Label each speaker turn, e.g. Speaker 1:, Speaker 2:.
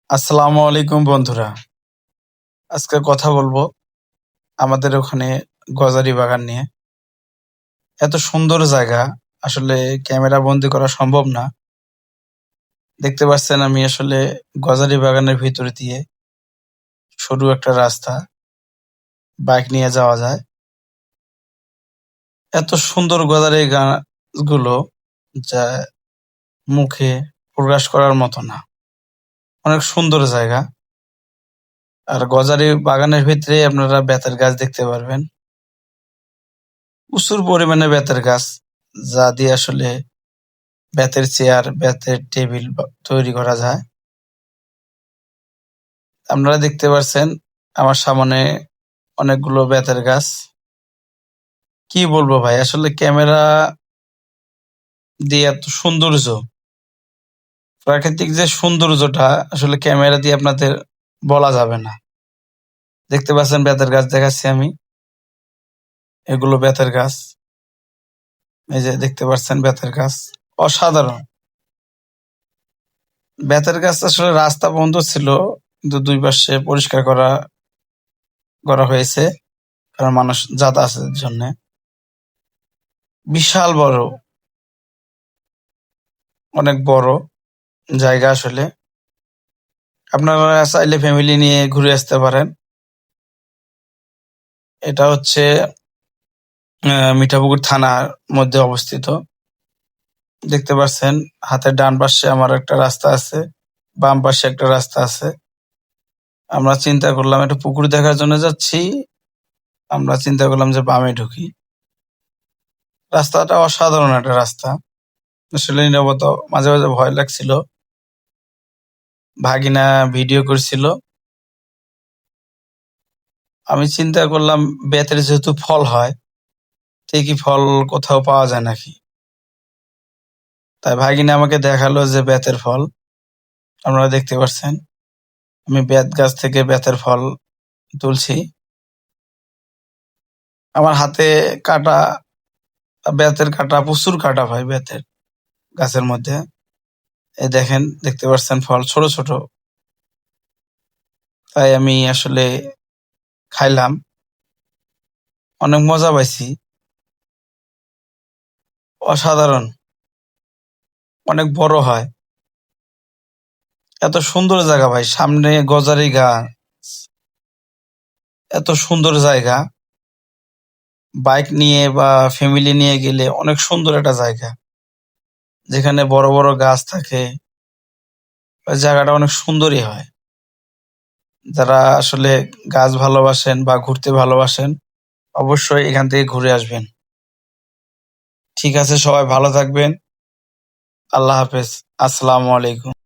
Speaker 1: আসসালামু আলাইকুম বন্ধুরা। আজকে কথা বলবো আমাদের ওখানে গজারি বাগান নিয়ে। এত সুন্দর জায়গা, আসলে ক্যামেরা বন্দি করা সম্ভব না। দেখতে পাচ্ছেন আমি আসলে গজারি বাগানের ভিতর দিয়ে সরু একটা রাস্তা, বাইক নিয়ে যাওয়া যায়। এত সুন্দর গজারি গাছগুলো যা মুখে প্রকাশ করার মতো না। অনেক সুন্দর জায়গা। আর গজারি বাগানের ভিতরে আপনারা বেতের গাছ দেখতে পারবেন। প্রচুর পরিমাণে বেতের গাছ, যা দিয়ে আসলে বেতের চেয়ার, বেতের টেবিল তৈরি করা যায়। আপনারা দেখতে পাচ্ছেন আমার সামনে অনেকগুলো বেতের গাছ। কি বলবো ভাই, আসলে ক্যামেরা দিয়ে এত সৌন্দর্য, প্রাকৃতিক যে সৌন্দর্যটা আসলে ক্যামেরা দিয়ে আপনাদের বলা যাবে না। দেখতে পাচ্ছেন বেতের গাছ দেখাচ্ছি আমি, এগুলো বেতের গাছ। এই যে দেখতে পাচ্ছেন বেতের গাছ, অসাধারণ। বেতের গাছ আসলে রাস্তা বন্ধ ছিল, কিন্তু দুই পাশে পরিষ্কার করা করা হয়েছে, কারণ মানুষ যাতায়াতের জন্য। বিশাল বড়, অনেক বড় জায়গা আসলে। আপনারা চাইলে ফ্যামিলি নিয়ে ঘুরে আসতে পারেন। এটা হচ্ছে মিঠাপুকুর থানার মধ্যে অবস্থিত। দেখতে পাচ্ছেন হাতের ডান পাশে আমার একটা রাস্তা আছে, বাম পাশে একটা রাস্তা আছে। আমরা চিন্তা করলাম একটা পুকুর দেখার জন্য যাচ্ছি, আমরা চিন্তা করলাম যে বামে ঢুকি। রাস্তাটা অসাধারণ একটা রাস্তা। আসলে নিরবতা, মাঝে মাঝে ভয় লাগছিল। ভাগিনা ভিডিও করছিল। আমি চিন্তা করলাম বেতের যেহেতু ফল হয়, ঠিকই ফল কোথাও পাওয়া যায় নাকি। তাই ভাগিনা আমাকে দেখালো যে বেতের ফল। আপনারা দেখতে পাচ্ছেন আমি বেত গাছ থেকে বেতের ফল তুলছি। আমার হাতে কাটা, বেতের কাটা, প্রচুর কাটা ভাই বেতের গাছের মধ্যে। এই দেখেন, দেখতে পাচ্ছেন ফল ছোট ছোট। তাই আমি আসলে খাইলাম, অনেক মজা পাইছি। অসাধারণ, অনেক বড় হয়। এত সুন্দর জায়গা ভাই, সামনে গজারি গাছ, এত সুন্দর জায়গা। বাইক নিয়ে বা ফ্যামিলি নিয়ে গেলে অনেক সুন্দর একটা জায়গা, যেখানে বড় বড় গাছ থাকে। ওই জায়গাটা অনেক সুন্দরই হয়। যারা আসলে গাছ ভালোবাসেন বা ঘুরতে ভালোবাসেন, অবশ্যই এখান থেকে ঘুরে আসবেন। ঠিক আছে, সবাই ভালো থাকবেন। আল্লাহ হাফেজ। আসসালামু আলাইকুম।